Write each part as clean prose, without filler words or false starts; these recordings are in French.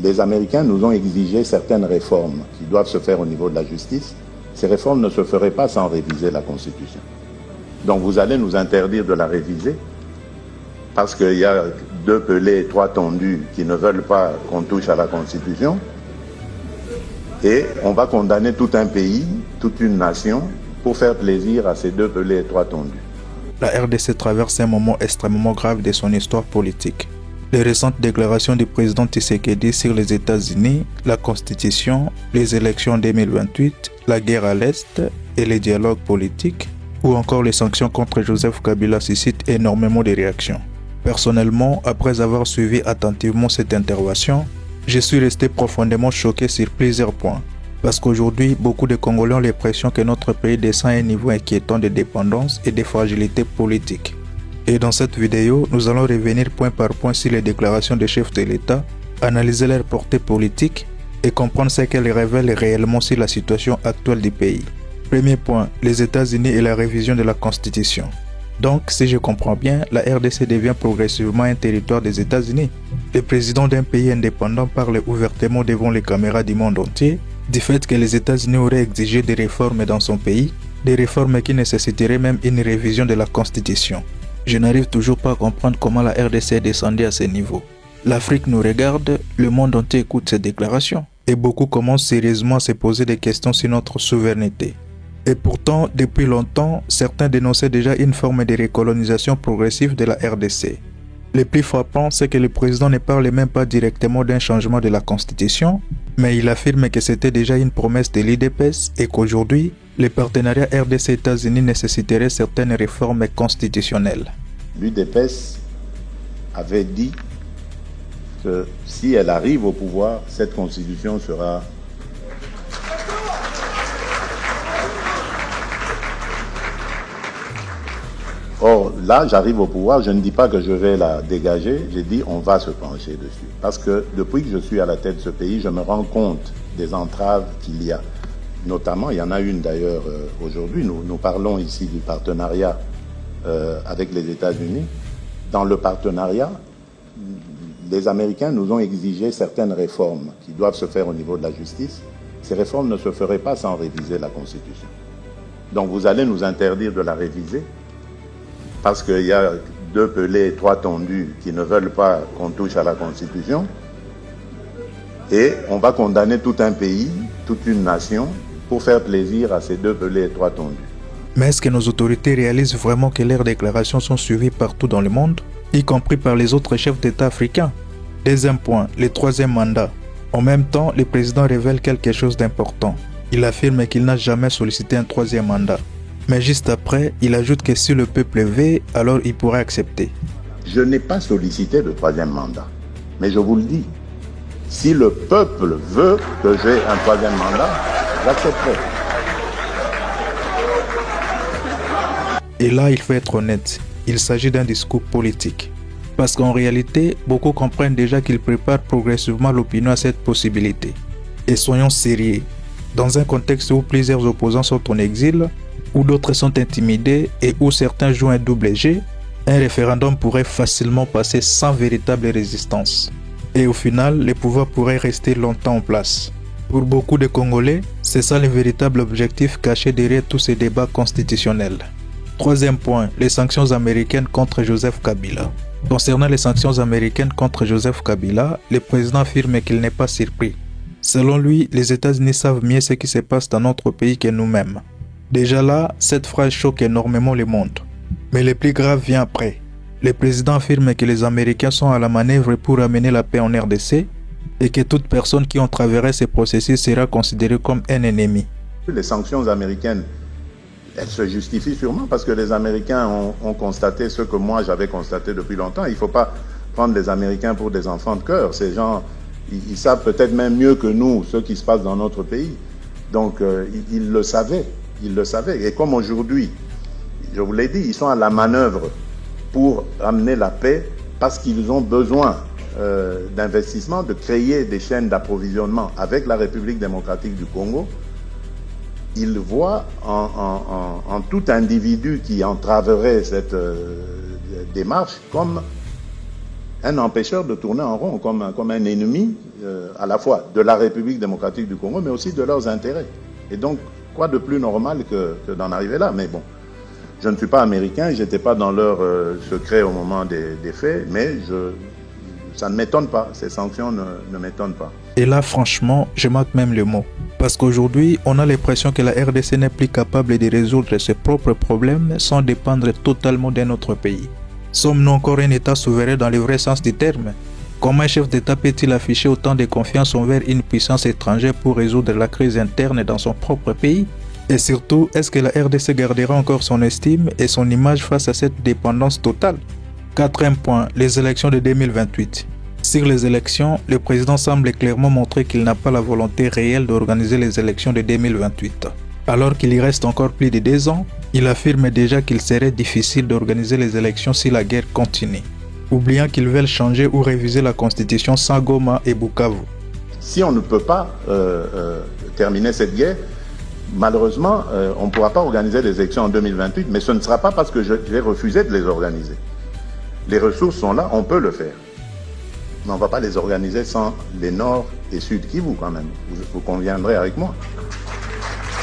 les Américains nous ont exigé certaines réformes qui doivent se faire au niveau de la justice. Ces réformes ne se feraient pas sans réviser la Constitution. Donc vous allez nous interdire de la réviser parce qu'il y a 2 pelés et 3 tondus qui ne veulent pas qu'on touche à la Constitution. Et on va condamner tout un pays, toute une nation, pour faire plaisir à ces 2 pelés et 3 tondus. La RDC traverse un moment extrêmement grave de son histoire politique. Les récentes déclarations du président Tshisekedi sur les États-Unis, la Constitution, les élections 2028, la guerre à l'Est et les dialogues politiques, ou encore les sanctions contre Joseph Kabila suscitent énormément de réactions. Personnellement, après avoir suivi attentivement cette intervention, je suis resté profondément choqué sur plusieurs points. Parce qu'aujourd'hui, beaucoup de Congolais ont l'impression que notre pays descend à un niveau inquiétant de dépendance et de fragilité politique. Et dans cette vidéo, nous allons revenir point par point sur les déclarations des chefs de l'État, analyser leur portée politique et comprendre ce qu'elles révèlent réellement sur la situation actuelle du pays. Premier point, les États-Unis et la révision de la Constitution. Donc, si je comprends bien, la RDC devient progressivement un territoire des États-Unis. Le président d'un pays indépendant parle ouvertement devant les caméras du monde entier du fait que les États-Unis auraient exigé des réformes dans son pays, des réformes qui nécessiteraient même une révision de la Constitution. Je n'arrive toujours pas à comprendre comment la RDC est descendue à ce niveau. L'Afrique nous regarde, le monde entier écoute ces déclarations, et beaucoup commencent sérieusement à se poser des questions sur notre souveraineté. Et pourtant, depuis longtemps, certains dénonçaient déjà une forme de recolonisation progressive de la RDC. Le plus frappant, c'est que le président ne parle même pas directement d'un changement de la Constitution, mais il affirme que c'était déjà une promesse de l'UDPS et qu'aujourd'hui, le partenariat RDC-États-Unis nécessiterait certaines réformes constitutionnelles. L'UDPS avait dit que si elle arrive au pouvoir, cette constitution sera Or, là, j'arrive au pouvoir, je ne dis pas que je vais la dégager, j'ai dit on va se pencher dessus. Parce que depuis que je suis à la tête de ce pays, je me rends compte des entraves qu'il y a. Notamment, il y en a une d'ailleurs aujourd'hui, nous parlons ici du partenariat avec les États-Unis. Dans le partenariat, les Américains nous ont exigé certaines réformes qui doivent se faire au niveau de la justice. Ces réformes ne se feraient pas sans réviser la Constitution. Donc vous allez nous interdire de la réviser parce qu'il y a 2 pelés et 3 tondus qui ne veulent pas qu'on touche à la Constitution. Et on va condamner tout un pays, toute une nation, pour faire plaisir à ces 2 pelés et 3 tondus. Mais est-ce que nos autorités réalisent vraiment que leurs déclarations sont suivies partout dans le monde, y compris par les autres chefs d'État africains? Deuxième point, le 3e mandat. En même temps, le président révèle quelque chose d'important. Il affirme qu'il n'a jamais sollicité un 3e mandat. Mais juste après, il ajoute que si le peuple veut, alors il pourrait accepter. Je n'ai pas sollicité le 3e mandat. Mais je vous le dis, si le peuple veut que j'ai un 3e mandat, j'accepterai. Et là, il faut être honnête, il s'agit d'un discours politique. Parce qu'en réalité, beaucoup comprennent déjà qu'il prépare progressivement l'opinion à cette possibilité. Et soyons sérieux, dans un contexte où plusieurs opposants sont en exil, où d'autres sont intimidés et où certains jouent un double jeu, un référendum pourrait facilement passer sans véritable résistance. Et au final, le pouvoir pourrait rester longtemps en place. Pour beaucoup de Congolais, c'est ça le véritable objectif caché derrière tous ces débats constitutionnels. 3e point, les sanctions américaines contre Joseph Kabila. Concernant les sanctions américaines contre Joseph Kabila, le président affirme qu'il n'est pas surpris. Selon lui, les États-Unis savent mieux ce qui se passe dans notre pays que nous-mêmes. Déjà là, cette phrase choque énormément le monde. Mais le plus grave vient après. Le président affirme que les Américains sont à la manœuvre pour amener la paix en RDC et que toute personne qui entraverait ce processus sera considérée comme un ennemi. Les sanctions américaines, elles se justifient sûrement parce que les Américains ont constaté ce que moi j'avais constaté depuis longtemps. Il ne faut pas prendre les Américains pour des enfants de cœur. Ces gens, ils savent peut-être même mieux que nous ce qui se passe dans notre pays. Donc, ils le savaient. Ils le savaient. Et comme aujourd'hui, je vous l'ai dit, ils sont à la manœuvre pour amener la paix parce qu'ils ont besoin d'investissement, de créer des chaînes d'approvisionnement avec la République démocratique du Congo. Ils voient en tout individu qui entraverait cette démarche comme un empêcheur de tourner en rond, comme un ennemi à la fois de la République démocratique du Congo, mais aussi de leurs intérêts. Et donc, quoi de plus normal que d'en arriver là? Mais bon, je ne suis pas américain, je n'étais pas dans leur secret au moment des faits, mais ça ne m'étonne pas, ces sanctions ne m'étonnent pas. Et là, franchement, je manque même le mot. Parce qu'aujourd'hui, on a l'impression que la RDC n'est plus capable de résoudre ses propres problèmes sans dépendre totalement d'un autre pays. Sommes-nous encore un État souverain dans le vrai sens du terme? Comment un chef d'État peut-il afficher autant de confiance envers une puissance étrangère pour résoudre la crise interne dans son propre pays? Et surtout, est-ce que la RDC gardera encore son estime et son image face à cette dépendance totale? Quatrième point, les élections de 2028. Sur les élections, le président semble clairement montrer qu'il n'a pas la volonté réelle d'organiser les élections de 2028. Alors qu'il y reste encore plus de 2 ans, il affirme déjà qu'il serait difficile d'organiser les élections si la guerre continue, oubliant qu'ils veulent changer ou réviser la constitution sans Goma et Bukavu. Si on ne peut pas terminer cette guerre, malheureusement, on ne pourra pas organiser les élections en 2028, mais ce ne sera pas parce que je vais refuser de les organiser. Les ressources sont là, on peut le faire. Mais on ne va pas les organiser sans les Nord et Sud Kivu quand même. Vous conviendrez avec moi.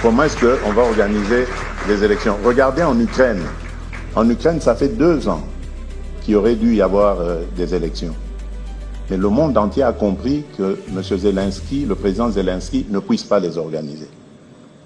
Comment est-ce qu'on va organiser les élections? Regardez en Ukraine. En Ukraine, ça fait 2 ans qu'il aurait dû y avoir des élections. Mais le monde entier a compris que M. Zelensky, le président Zelensky, ne puisse pas les organiser.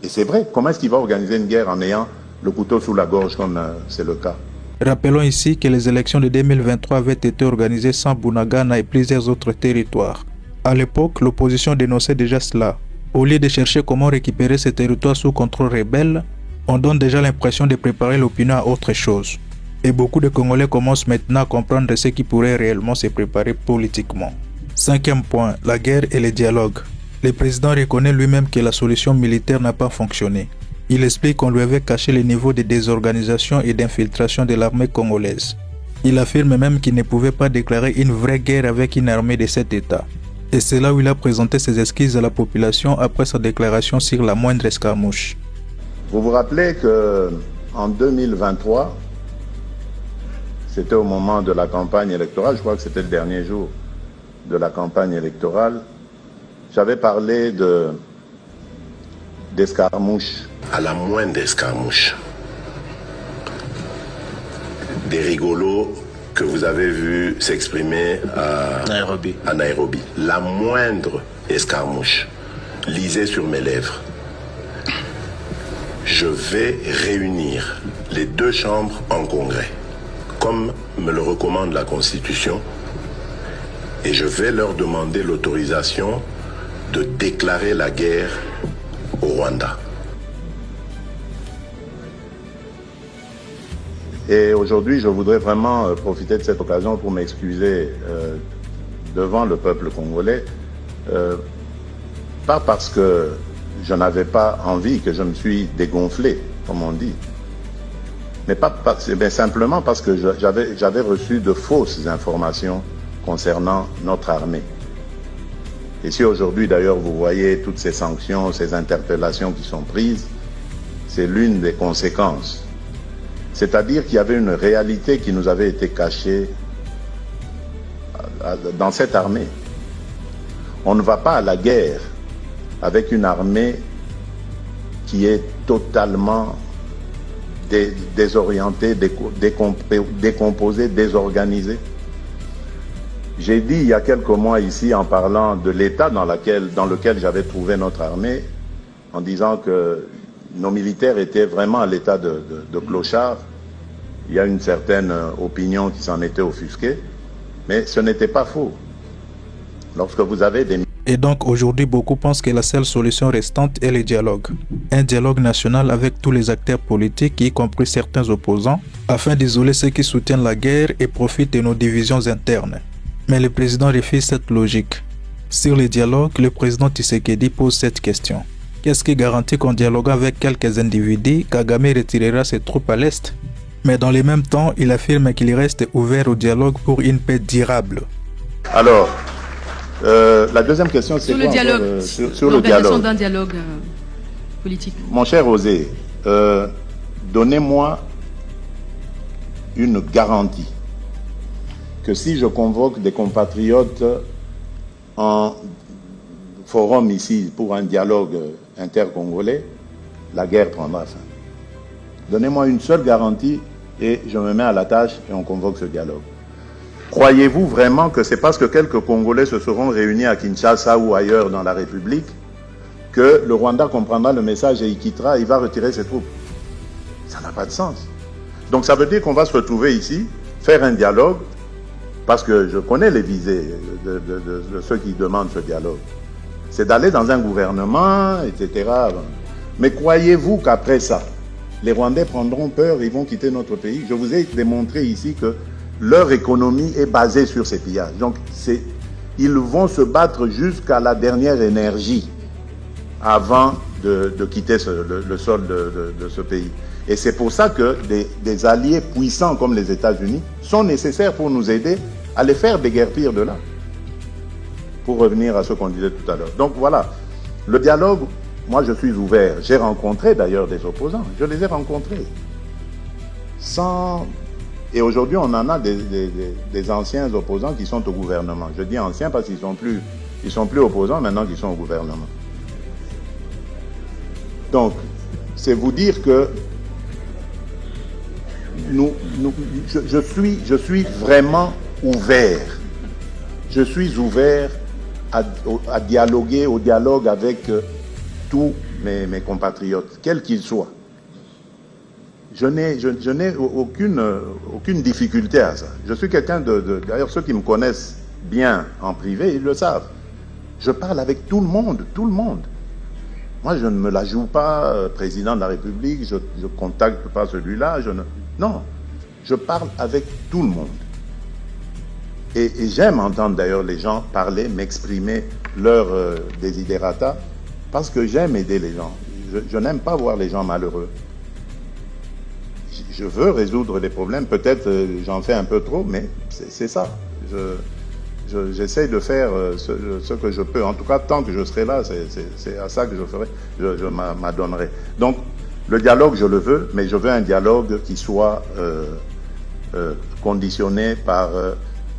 Et c'est vrai, comment est-ce qu'il va organiser une guerre en ayant le couteau sous la gorge comme c'est le cas? Rappelons ici que les élections de 2023 avaient été organisées sans Bunagana et plusieurs autres territoires. À l'époque, l'opposition dénonçait déjà cela. Au lieu de chercher comment récupérer ces territoires sous contrôle rebelle, on donne déjà l'impression de préparer l'opinion à autre chose. Et beaucoup de Congolais commencent maintenant à comprendre ce qui pourrait réellement se préparer politiquement. Cinquième point, la guerre et le dialogue. Le président reconnaît lui-même que la solution militaire n'a pas fonctionné. Il explique qu'on lui avait caché le niveau de désorganisation et d'infiltration de l'armée congolaise. Il affirme même qu'il ne pouvait pas déclarer une vraie guerre avec une armée de cet État. Et c'est là où il a présenté ses excuses à la population après sa déclaration sur la moindre escarmouche. Vous vous rappelez qu'en 2023, c'était au moment de la campagne électorale, je crois que c'était le dernier jour de la campagne électorale, j'avais parlé d'escarmouches. À la moindre escarmouche, des rigolos que vous avez vus s'exprimer à Nairobi. La moindre escarmouche, lisez sur mes lèvres. Je vais réunir les 2 chambres en congrès, comme me le recommande la Constitution, et je vais leur demander l'autorisation de déclarer la guerre au Rwanda. Et aujourd'hui, je voudrais vraiment profiter de cette occasion pour m'excuser devant le peuple congolais, pas parce que je n'avais pas envie, que je me suis dégonflé, comme on dit, mais simplement parce que j'avais reçu de fausses informations concernant notre armée. Et si aujourd'hui, d'ailleurs, vous voyez toutes ces sanctions, ces interpellations qui sont prises, c'est l'une des conséquences. C'est-à-dire qu'il y avait une réalité qui nous avait été cachée dans cette armée. On ne va pas à la guerre avec une armée qui est totalement désorientée, décomposée, désorganisée. J'ai dit il y a quelques mois ici, en parlant de l'état dans lequel j'avais trouvé notre armée, en disant que nos militaires étaient vraiment à l'état de clochard. Il y a une certaine opinion qui s'en était offusquée, mais ce n'était pas faux. Lorsque vous avez des... Et donc aujourd'hui, beaucoup pensent que la seule solution restante est le dialogue. Un dialogue national avec tous les acteurs politiques, y compris certains opposants, afin d'isoler ceux qui soutiennent la guerre et profitent de nos divisions internes. Mais le président refuse cette logique. Sur le dialogue, le président Tshisekedi pose cette question. Qu'est-ce qui garantit qu'en dialoguant avec quelques individus, Kagame retirera ses troupes à l'Est? Mais dans le même temps, il affirme qu'il reste ouvert au dialogue pour une paix durable. Alors, la deuxième question, c'est sur le dialogue, sur le dialogue. D'un dialogue politique. Mon cher Osé, donnez-moi une garantie que si je convoque des compatriotes en forum ici pour un dialogue intercongolais, la guerre prendra fin. Donnez-moi une seule garantie et je me mets à la tâche et on convoque ce dialogue. Croyez-vous vraiment que c'est parce que quelques Congolais se seront réunis à Kinshasa ou ailleurs dans la République que le Rwanda comprendra le message et il quittera, il va retirer ses troupes? Ça n'a pas de sens. Donc ça veut dire qu'on va se retrouver ici, faire un dialogue, parce que je connais les visées de ceux qui demandent ce dialogue. C'est d'aller dans un gouvernement, etc. Mais croyez-vous qu'après ça, les Rwandais prendront peur, ils vont quitter notre pays? Je vous ai démontré ici que leur économie est basée sur ces pillages. Donc ils vont se battre jusqu'à la dernière énergie avant de quitter le sol de ce pays. Et c'est pour ça que des alliés puissants comme les États-Unis sont nécessaires pour nous aider à les faire déguerpir de là. Pour revenir à ce qu'on disait tout à l'heure. Donc voilà, le dialogue, moi je suis ouvert. J'ai rencontré d'ailleurs des opposants, je les ai rencontrés. Et aujourd'hui on en a des anciens opposants qui sont au gouvernement. Je dis anciens parce qu'ils sont plus opposants maintenant qu'ils sont au gouvernement. Donc, c'est vous dire que je suis vraiment ouvert. Je suis ouvert à dialoguer, au dialogue avec tous mes compatriotes, quels qu'ils soient. Je n'ai aucune difficulté à ça. Je suis quelqu'un d'ailleurs, ceux qui me connaissent bien en privé, ils le savent. Je parle avec tout le monde, tout le monde. Moi, je ne me la joue pas président de la République, je ne contacte pas celui-là, non, je parle avec tout le monde. Et j'aime entendre d'ailleurs les gens parler, m'exprimer leurs desiderata, parce que j'aime aider les gens. Je n'aime pas voir les gens malheureux. Je veux résoudre les problèmes, peut-être j'en fais un peu trop, mais c'est ça. J'essaie de faire ce que je peux. En tout cas, tant que je serai là, c'est à ça que je m'adonnerai. Donc, le dialogue, je le veux, mais je veux un dialogue qui soit conditionné par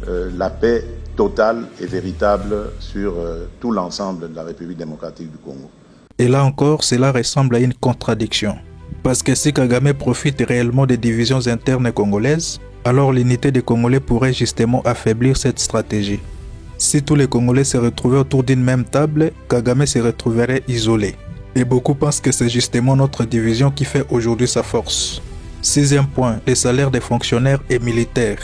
la paix totale et véritable sur tout l'ensemble de la République démocratique du Congo. Et là encore, cela ressemble à une contradiction. Parce que si Kagame profite réellement des divisions internes congolaises, alors l'unité des Congolais pourrait justement affaiblir cette stratégie. Si tous les Congolais se retrouvaient autour d'une même table, Kagame se retrouverait isolé. Et beaucoup pensent que c'est justement notre division qui fait aujourd'hui sa force. 6e point, les salaires des fonctionnaires et militaires.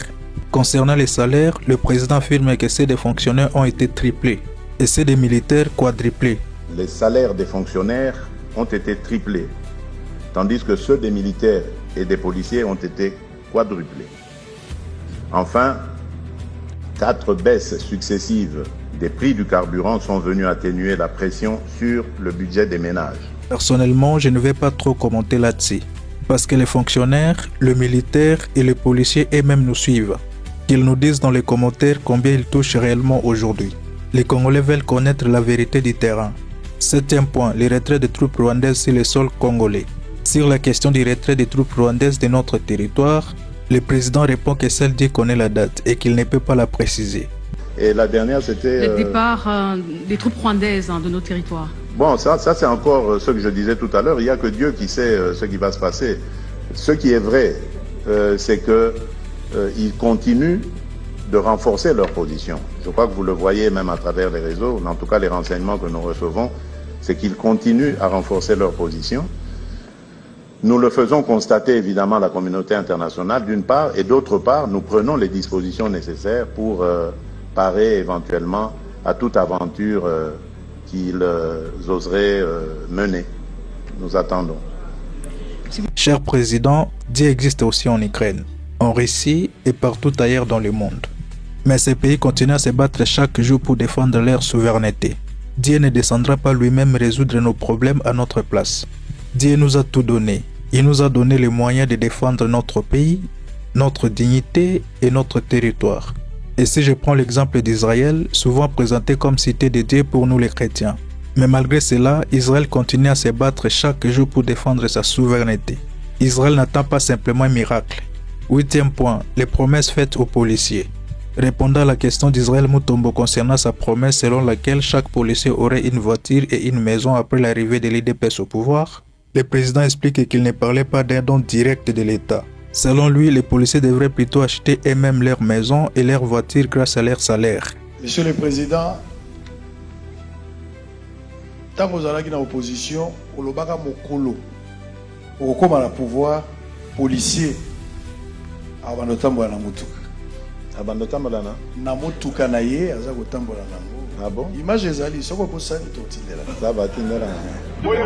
Concernant les salaires, le président affirme que ceux des fonctionnaires ont été triplés et ceux des militaires quadruplés. Les salaires des fonctionnaires ont été triplés, tandis que ceux des militaires et des policiers ont été quadruplés. Enfin, 4 baisses successives des prix du carburant sont venues atténuer la pression sur le budget des ménages. Personnellement, je ne vais pas trop commenter là-dessus, parce que les fonctionnaires, le militaire et les policiers eux-mêmes nous suivent. Qu'ils nous disent dans les commentaires combien ils touchent réellement aujourd'hui. Les Congolais veulent connaître la vérité du terrain. 7e point, les retraits des troupes rwandaises sur le sol congolais. Sur la question du retrait des troupes rwandaises de notre territoire, le président répond que celle-ci connaît la date et qu'il ne peut pas la préciser. Et la dernière, c'était... Le départ des troupes rwandaises de nos territoires. Bon, ça c'est encore ce que je disais tout à l'heure. Il n'y a que Dieu qui sait ce qui va se passer. Ce qui est vrai, c'est qu'ils continuent de renforcer leur position. Je crois que vous le voyez même à travers les réseaux, en tout cas les renseignements que nous recevons, c'est qu'ils continuent à renforcer leur position. Nous le faisons constater évidemment à la communauté internationale d'une part, et d'autre part, nous prenons les dispositions nécessaires pour parer éventuellement à toute aventure qu'ils oseraient mener. Nous attendons. Cher Président, Dieu existe aussi en Ukraine, en Russie et partout ailleurs dans le monde. Mais ces pays continuent à se battre chaque jour pour défendre leur souveraineté. Dieu ne descendra pas lui-même résoudre nos problèmes à notre place. Dieu nous a tout donné. Il nous a donné les moyens de défendre notre pays, notre dignité et notre territoire. Et si je prends l'exemple d'Israël, souvent présenté comme cité de Dieu pour nous les chrétiens. Mais malgré cela, Israël continue à se battre chaque jour pour défendre sa souveraineté. Israël n'attend pas simplement un miracle. 8e point, les promesses faites aux policiers. Répondant à la question d'Israël Mutombo concernant sa promesse selon laquelle chaque policier aurait une voiture et une maison après l'arrivée de l'IDPS au pouvoir, le président explique qu'il ne parlait pas d'un don direct de l'État. Selon lui, les policiers devraient plutôt acheter eux-mêmes leur maison et leur voiture grâce à leur salaire. Monsieur le Président, tant que vous allez dans l'opposition, vous avez mokolo, vous avez le pouvoir policier avant de tambola na mutuka. Avant de tambola na mutuka na ye aza ko tambola nango. Ah bon? Image ezali soko ko sali to tindela. Ça va tindela. Policier,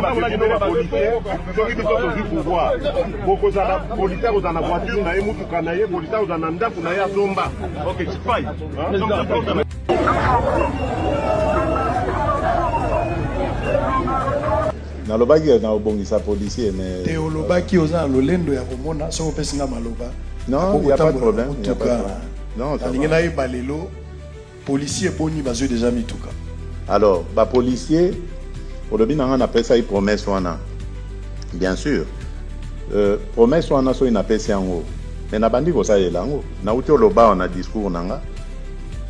pouvoir. Beaucoup de policiers ont la voiture, na mutuka na ye, policiers ont na ndaku na ya zomba. OK, c'est pas. Nalobaki na obongisa policier mais Teolobaki oza lolendo ya komona soko pesinga maloba. Non, il n'y a pas de problème. Non, alingena ye balelo policier boni bazwe déjà mituka. Alors, ba policier olobi nanga na pesa i promesse wana. Bien sûr. Promesse wana so ina pesa yango. Mais na bandi ko sa yelango. Na uti oloba na discours nanga.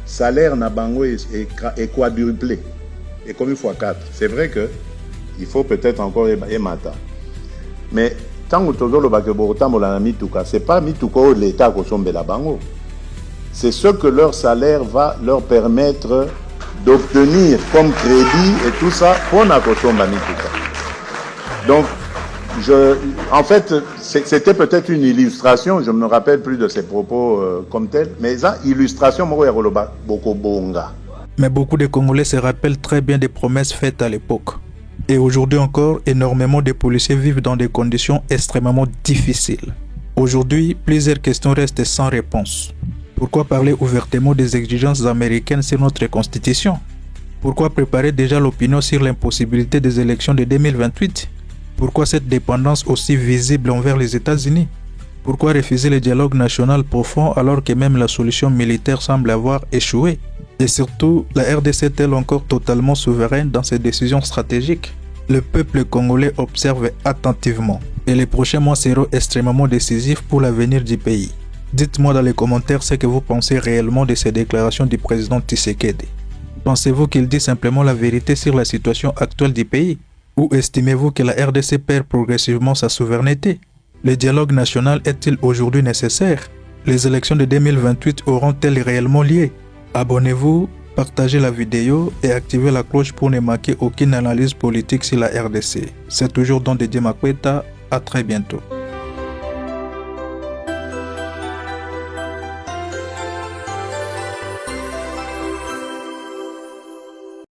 Salaire na bango est quadruplé. Et comme une fois 4. C'est vrai que il faut peut-être encore émata. Mais tant que tozolo ba ke botambola na mituka, c'est pas mituka o l'état ko sombela bango. C'est ce que leur salaire va leur permettre d'obtenir comme crédit et tout ça pour na ko somba mituka. Donc en fait, c'était peut-être une illustration, je ne me rappelle plus de ses propos comme tel, mais ça, illustration, mais beaucoup de Congolais se rappellent très bien des promesses faites à l'époque. Et aujourd'hui encore, énormément de policiers vivent dans des conditions extrêmement difficiles. Aujourd'hui, plusieurs questions restent sans réponse. Pourquoi parler ouvertement des exigences américaines sur notre constitution? Pourquoi préparer déjà l'opinion sur l'impossibilité des élections de 2028? Pourquoi cette dépendance aussi visible envers les États-Unis? Pourquoi refuser le dialogue national profond alors que même la solution militaire semble avoir échoué? Et surtout, la RDC est-elle encore totalement souveraine dans ses décisions stratégiques? Le peuple congolais observe attentivement et les prochains mois seront extrêmement décisifs pour l'avenir du pays. Dites-moi dans les commentaires ce que vous pensez réellement de ces déclarations du président Tshisekedi. Pensez-vous qu'il dit simplement la vérité sur la situation actuelle du pays? Ou estimez-vous que la RDC perd progressivement sa souveraineté? Le dialogue national est-il aujourd'hui nécessaire? Les élections de 2028 auront-elles réellement lieu? Abonnez-vous, partagez la vidéo et activez la cloche pour ne manquer aucune analyse politique sur la RDC. C'est toujours Don Didier Makweta, à très bientôt.